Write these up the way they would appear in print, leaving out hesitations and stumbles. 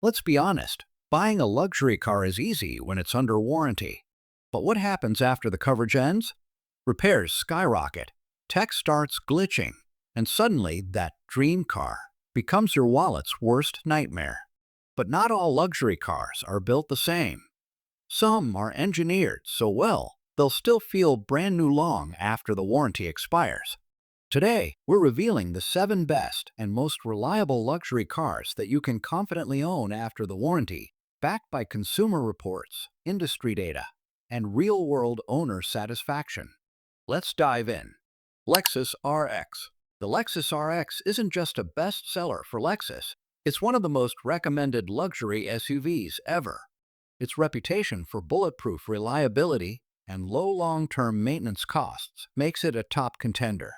Let's be honest, buying a luxury car is easy when it's under warranty. But what happens after the coverage ends? Repairs skyrocket, tech starts glitching, and suddenly that dream car becomes your wallet's worst nightmare. But not all luxury cars are built the same. Some are engineered so well they'll still feel brand new long after the warranty expires. Today, we're revealing the 7 best and most reliable luxury cars that you can confidently own after the warranty, backed by consumer reports, industry data, and real-world owner satisfaction. Let's dive in. Lexus RX. The Lexus RX isn't just a bestseller for Lexus, it's one of the most recommended luxury SUVs ever. Its reputation for bulletproof reliability and low long-term maintenance costs makes it a top contender.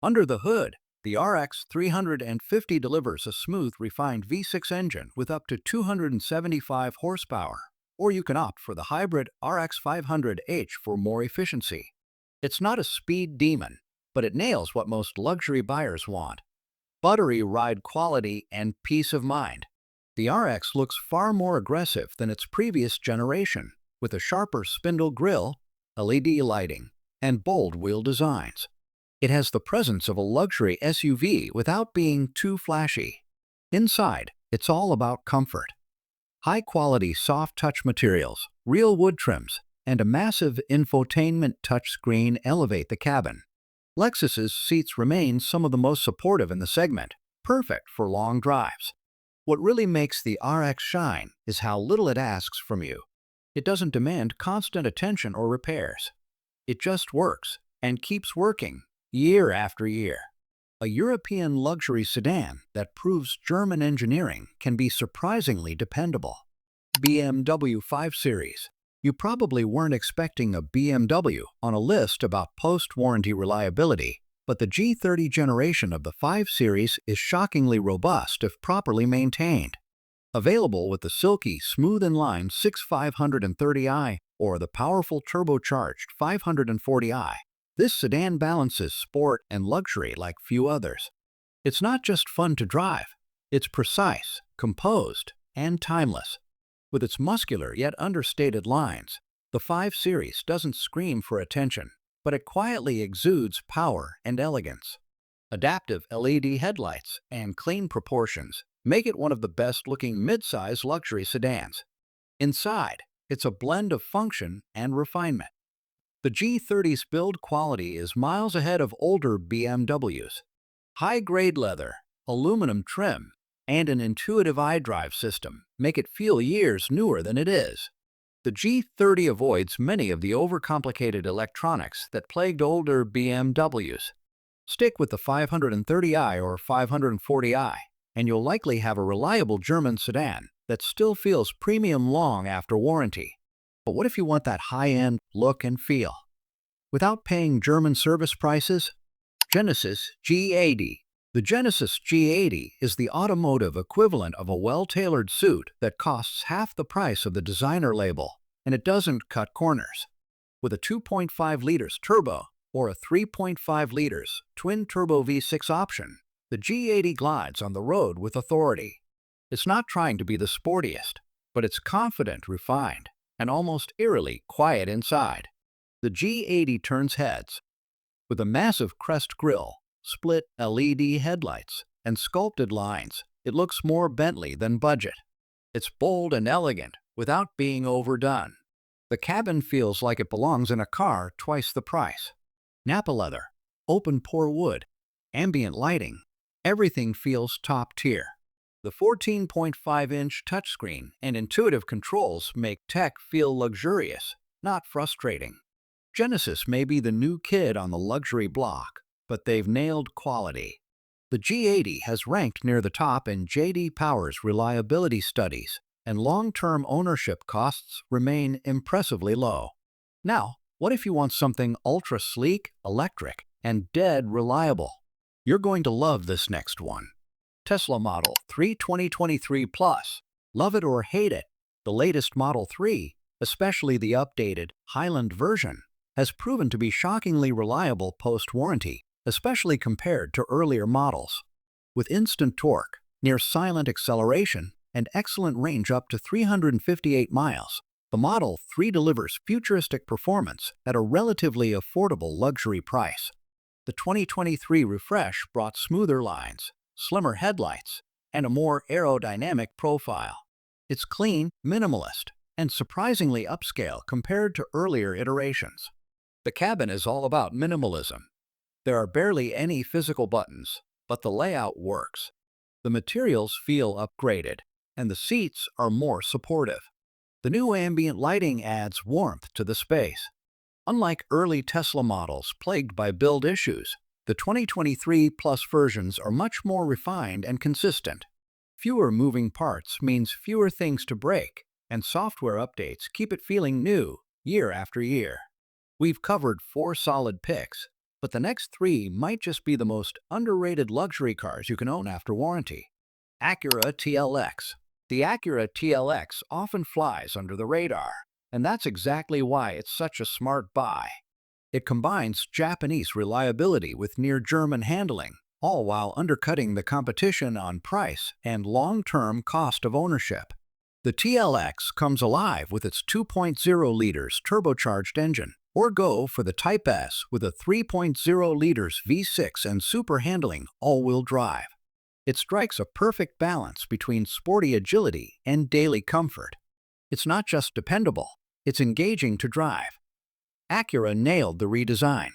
Under the hood, the RX 350 delivers a smooth, refined V6 engine with up to 275 horsepower, or you can opt for the hybrid RX 500h for more efficiency. It's not a speed demon, but it nails what most luxury buyers want: buttery ride quality and peace of mind. The RX looks far more aggressive than its previous generation, with a sharper spindle grille, LED lighting, and bold wheel designs. It has the presence of a luxury SUV without being too flashy. Inside, it's all about comfort. High-quality soft-touch materials, real wood trims, and a massive infotainment touchscreen elevate the cabin. Lexus's seats remain some of the most supportive in the segment, perfect for long drives. What really makes the RX shine is how little it asks from you. It doesn't demand constant attention or repairs. It just works, and keeps working, year after year. A European luxury sedan that proves German engineering can be surprisingly dependable. BMW 5 Series. You probably weren't expecting a BMW on a list about post-warranty reliability, but the G30 generation of the 5 Series is shockingly robust if properly maintained. Available with the silky, smooth-in-line 6530i or the powerful turbocharged 540i, this sedan balances sport and luxury like few others. It's not just fun to drive, it's precise, composed, and timeless. With its muscular yet understated lines, the 5 Series doesn't scream for attention, but it quietly exudes power and elegance. Adaptive LED headlights and clean proportions make it one of the best-looking midsize luxury sedans. Inside, it's a blend of function and refinement. The G30's build quality is miles ahead of older BMWs. High-grade leather, aluminum trim, and an intuitive iDrive system make it feel years newer than it is. The G30 avoids many of the overcomplicated electronics that plagued older BMWs. Stick with the 530i or 540i, and you'll likely have a reliable German sedan that still feels premium long after warranty. But what if you want that high-end look and feel without paying German service prices? Genesis G80. The Genesis G80 is the automotive equivalent of a well-tailored suit that costs half the price of the designer label, and it doesn't cut corners. With a 2.5 liters turbo or a 3.5 liters twin-turbo V6 option, the G80 glides on the road with authority. It's not trying to be the sportiest, but it's confident, refined, and almost eerily quiet inside. The G80 turns heads. With a massive crest grille, split LED headlights, and sculpted lines, it looks more Bentley than budget. It's bold and elegant without being overdone. The cabin feels like it belongs in a car twice the price. Nappa leather, open-pore wood, ambient lighting, everything feels top tier. The 14.5-inch touchscreen and intuitive controls make tech feel luxurious, not frustrating. Genesis may be the new kid on the luxury block, but they've nailed quality. The G80 has ranked near the top in J.D. Power's reliability studies, and long-term ownership costs remain impressively low. Now, what if you want something ultra-sleek, electric, and dead reliable? You're going to love this next one. Tesla Model 3 2023 Plus. Love it or hate it, the latest Model 3, especially the updated Highland version, has proven to be shockingly reliable post-warranty, especially compared to earlier models. With instant torque, near-silent acceleration, and excellent range up to 358 miles. The Model 3 delivers futuristic performance at a relatively affordable luxury price. The 2023 refresh brought smoother lines, slimmer headlights, and a more aerodynamic profile. It's clean, minimalist, and surprisingly upscale compared to earlier iterations. The cabin is all about minimalism. There are barely any physical buttons, but the layout works. The materials feel upgraded, and the seats are more supportive. The new ambient lighting adds warmth to the space. Unlike early Tesla models plagued by build issues, the 2023 Plus versions are much more refined and consistent. Fewer moving parts means fewer things to break, and software updates keep it feeling new year after year. We've covered 4 solid picks, but the next 3 might just be the most underrated luxury cars you can own after warranty. Acura TLX. The Acura TLX often flies under the radar, and that's exactly why it's such a smart buy. It combines Japanese reliability with near-German handling, all while undercutting the competition on price and long-term cost of ownership. The TLX comes alive with its 2.0 liters turbocharged engine, or go for the Type S with a 3.0 liters V6 and super handling all-wheel drive. It strikes a perfect balance between sporty agility and daily comfort. It's not just dependable, it's engaging to drive. Acura nailed the redesign.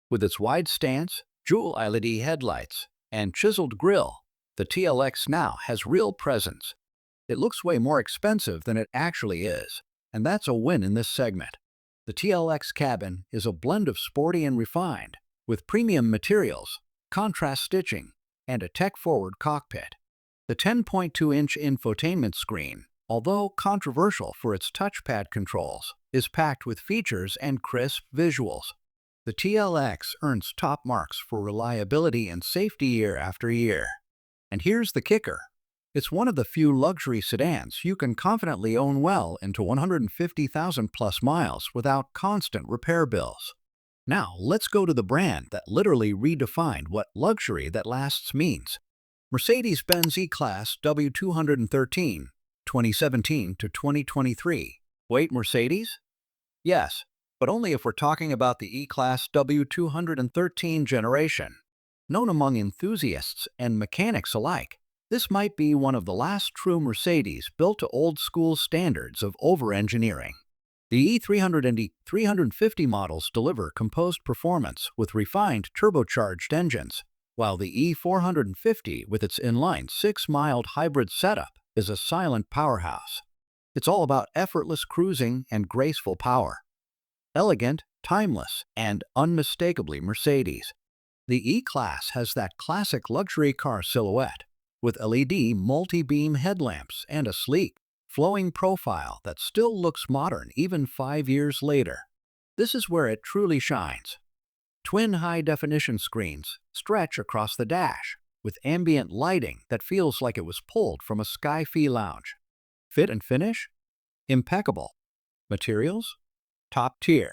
With its wide stance, dual LED headlights, and chiseled grille, the TLX now has real presence. It looks way more expensive than it actually is, and that's a win in this segment. The TLX cabin is a blend of sporty and refined, with premium materials, contrast stitching, and a tech-forward cockpit. The 10.2-inch infotainment screen, although controversial for its touchpad controls, is packed with features and crisp visuals. The TLX earns top marks for reliability and safety year after year. And here's the kicker. It's one of the few luxury sedans you can confidently own well into 150,000 plus miles without constant repair bills. Now, let's go to the brand that literally redefined what luxury that lasts means. Mercedes-Benz EClass W213, 2017 to 2023. Wait, Mercedes? Yes, but only if we're talking about the EClass W213 generation. Known among enthusiasts and mechanics alike, this might be one of the last true Mercedes built to old-school standards of over-engineering. The E300 and E350 models deliver composed performance with refined turbocharged engines, while the E450 with its inline 6-mild hybrid setup is a silent powerhouse. It's all about effortless cruising and graceful power. Elegant, timeless, and unmistakably Mercedes. The E-Class has that classic luxury car silhouette, with LED multi-beam headlamps and a sleek, flowing profile that still looks modern even 5 years later. This is where it truly shines. Twin high-definition screens stretch across the dash, with ambient lighting that feels like it was pulled from a sky-fi lounge. Fit and finish? Impeccable. Materials? Top tier.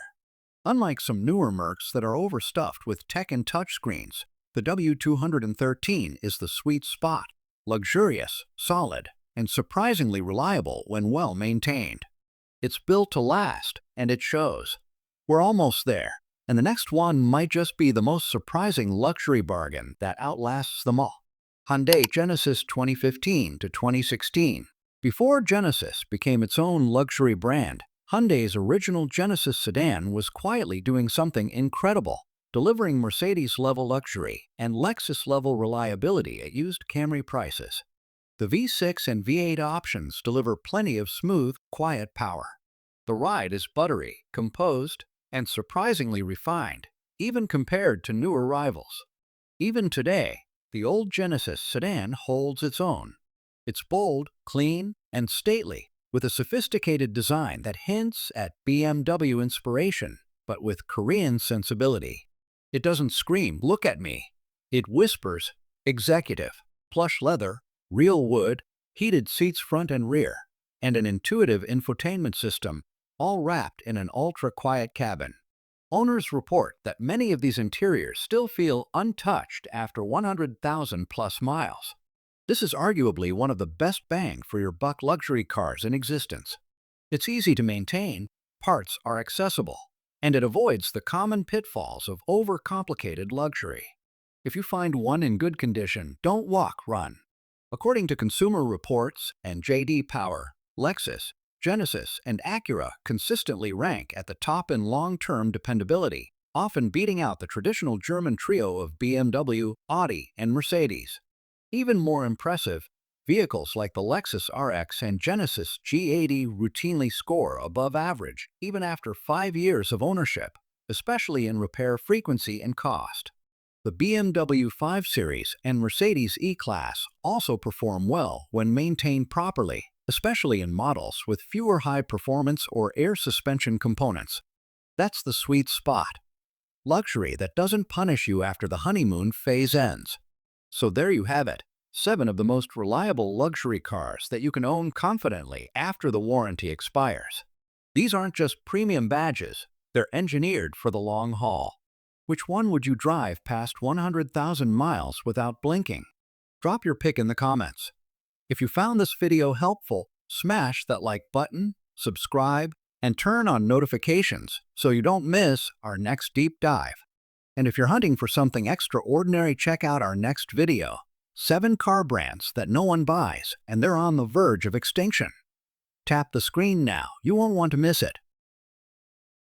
Unlike some newer Mercs that are overstuffed with tech and touchscreens, the W213 is the sweet spot. Luxurious, solid, and surprisingly reliable when well maintained. It's built to last, and it shows. We're almost there, and the next one might just be the most surprising luxury bargain that outlasts them all. Hyundai Genesis 2015 to 2016. Before Genesis became its own luxury brand, Hyundai's original Genesis sedan was quietly doing something incredible, delivering Mercedes-level luxury and Lexus-level reliability at used Camry prices. The V6 and V8 options deliver plenty of smooth, quiet power. The ride is buttery, composed, and surprisingly refined, even compared to newer rivals. Even today, the old Genesis sedan holds its own. It's bold, clean, and stately, with a sophisticated design that hints at BMW inspiration, but with Korean sensibility. It doesn't scream, "Look at me." It whispers, "Executive." Plush leather, real wood, heated seats front and rear, and an intuitive infotainment system, all wrapped in an ultra-quiet cabin. Owners report that many of these interiors still feel untouched after 100,000 plus miles. This is arguably one of the best bang for your buck luxury cars in existence. It's easy to maintain, parts are accessible, and it avoids the common pitfalls of overcomplicated luxury. If you find one in good condition, don't walk, run. According to Consumer Reports and J.D. Power, Lexus, Genesis, and Acura consistently rank at the top in long-term dependability, often beating out the traditional German trio of BMW, Audi, and Mercedes. Even more impressive, vehicles like the Lexus RX and Genesis G80 routinely score above average even after 5 years of ownership, especially in repair frequency and cost. The BMW 5 Series and Mercedes EClass also perform well when maintained properly, especially in models with fewer high-performance or air suspension components. That's the sweet spot. Luxury that doesn't punish you after the honeymoon phase ends. So there you have it, 7 of the most reliable luxury cars that you can own confidently after the warranty expires. These aren't just premium badges, they're engineered for the long haul. Which one would you drive past 100,000 miles without blinking? Drop your pick in the comments. If you found this video helpful, smash that like button, subscribe, and turn on notifications so you don't miss our next deep dive. And if you're hunting for something extraordinary, check out our next video, 7 car brands that no one buys and they're on the verge of extinction. Tap the screen now, you won't want to miss it.